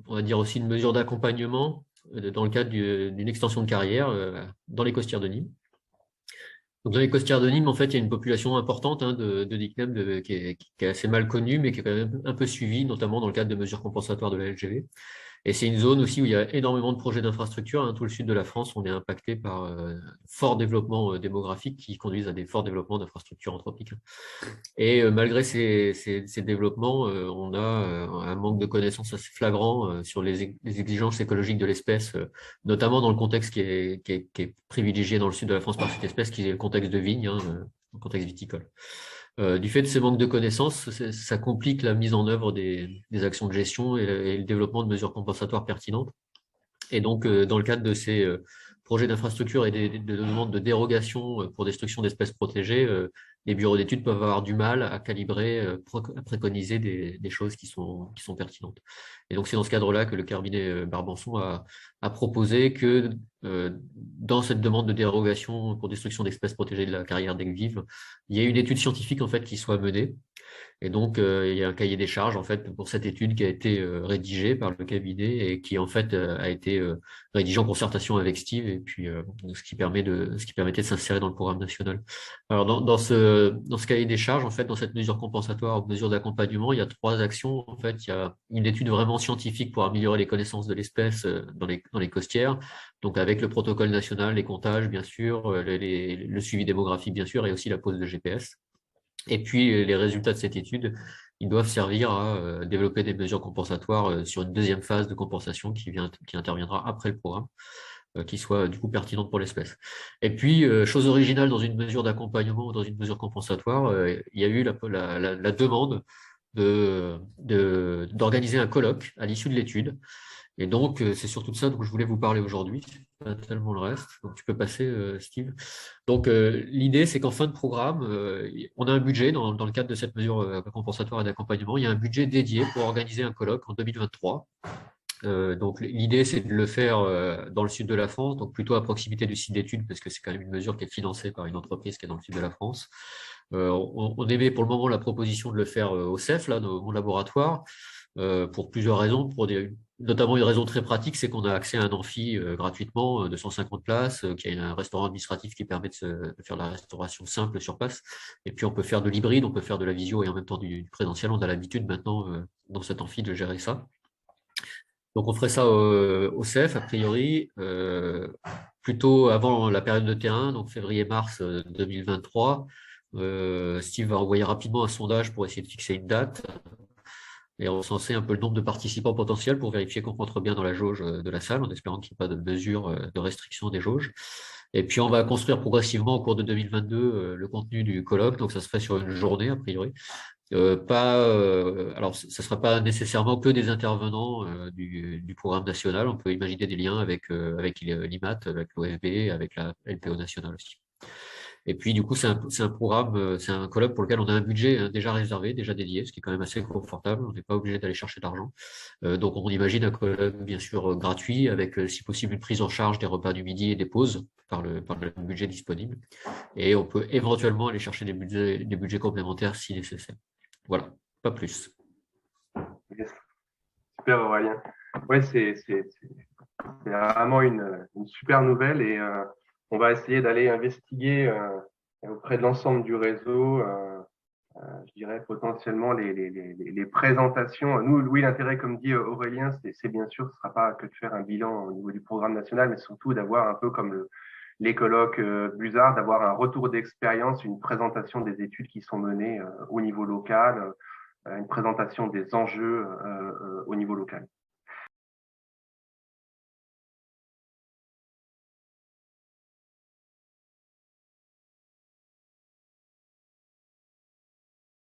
on va dire aussi une mesure d'accompagnement dans le cadre d'une extension de carrière dans les costières de Nîmes. Donc, dans les costières de Nîmes, en fait, il y a une population importante de DICNEM qui est assez mal connue, mais qui est quand même un peu suivie, notamment dans le cadre de mesures compensatoires de la LGV. Et c'est une zone aussi où il y a énormément de projets d'infrastructures. Tout le sud de la France, on est impacté par forts développements démographiques qui conduisent à des forts développements d'infrastructures anthropiques. Et malgré ces développements, on a un manque de connaissances assez flagrant sur les exigences écologiques de l'espèce, notamment dans le contexte qui est privilégié dans le sud de la France par cette espèce, qui est le contexte de vigne, le contexte viticole. Du fait de ces manques de connaissances, ça complique la mise en œuvre des actions de gestion et le développement de mesures compensatoires pertinentes. Et donc, dans le cadre de ces projets d'infrastructure et de demandes de dérogation pour destruction d'espèces protégées, les bureaux d'études peuvent avoir du mal à calibrer, à préconiser des choses qui sont pertinentes. Et donc, c'est dans ce cadre-là que le cabinet Barbanson a proposé que dans cette demande de dérogation pour destruction d'espèces protégées de la carrière d'Aigues-Vives, il y ait une étude scientifique en fait qui soit menée. Et donc, il y a un cahier des charges en fait pour cette étude qui a été rédigée par le cabinet et qui en fait a été rédigée en concertation avec Steve et puis ce qui permettait de s'insérer dans le programme national. Alors dans ce cahier des charges en fait, dans cette mesure compensatoire, mesure d'accompagnement, il y a 3 actions en fait. Il y a une étude vraiment scientifique pour améliorer les connaissances de l'espèce dans les costières, donc avec le protocole national, les comptages bien sûr, le suivi démographique bien sûr et aussi la pose de GPS. Et puis, les résultats de cette étude, ils doivent servir à développer des mesures compensatoires sur une 2e phase de compensation qui interviendra après le programme, qui soit du coup pertinente pour l'espèce. Et puis, chose originale dans une mesure d'accompagnement ou dans une mesure compensatoire, il y a eu la demande d'organiser un colloque à l'issue de l'étude. Et donc, c'est surtout de ça dont je voulais vous parler aujourd'hui, pas tellement le reste. Donc, tu peux passer, Steve. Donc, l'idée, c'est qu'en fin de programme, on a un budget dans le cadre de cette mesure compensatoire et d'accompagnement. Il y a un budget dédié pour organiser un colloque en 2023. Donc, l'idée, c'est de le faire dans le sud de la France, donc plutôt à proximité du site d'études, parce que c'est quand même une mesure qui est financée par une entreprise qui est dans le sud de la France. On émet pour le moment la proposition de le faire au CEF, là, mon laboratoire, pour plusieurs raisons, pour notamment une raison très pratique, c'est qu'on a accès à un amphi gratuitement de 150 places, qui a un restaurant administratif qui permet de faire la restauration simple sur place. Et puis on peut faire de l'hybride, on peut faire de la visio et en même temps du présentiel. On a l'habitude maintenant dans cet amphi de gérer ça. Donc on ferait ça au CEF, a priori, plutôt avant la période de terrain, donc février-mars 2023. Steve va envoyer rapidement un sondage pour essayer de fixer une date et recenser un peu le nombre de participants potentiels pour vérifier qu'on rentre bien dans la jauge de la salle, en espérant qu'il n'y ait pas de mesure de restriction des jauges. Et puis on va construire progressivement au cours de 2022 le contenu du colloque, donc ça se ferait sur une journée a priori. Alors, ce ne sera pas nécessairement que des intervenants du programme national. On peut imaginer des liens avec l'IMAT, avec l'OFB, avec la LPO nationale aussi. Et puis, du coup, c'est un programme, c'est un colloque pour lequel on a un budget déjà réservé, déjà dédié, ce qui est quand même assez confortable. On n'est pas obligé d'aller chercher d'argent. Donc, on imagine un colloque, bien sûr, gratuit, avec, si possible, une prise en charge des repas du midi et des pauses par le budget disponible. Et on peut éventuellement aller chercher des budgets complémentaires si nécessaire. Voilà, pas plus. Yes. Super Aurélien. Ouais, c'est vraiment une super nouvelle et on va essayer d'aller investiguer auprès de l'ensemble du réseau, je dirais potentiellement les présentations. Nous, oui, l'intérêt, comme dit Aurélien, c'est bien sûr, ce ne sera pas que de faire un bilan au niveau du programme national, mais surtout d'avoir un peu comme les colloques Busard, d'avoir un retour d'expérience, une présentation des études qui sont menées au niveau local, une présentation des enjeux au niveau local.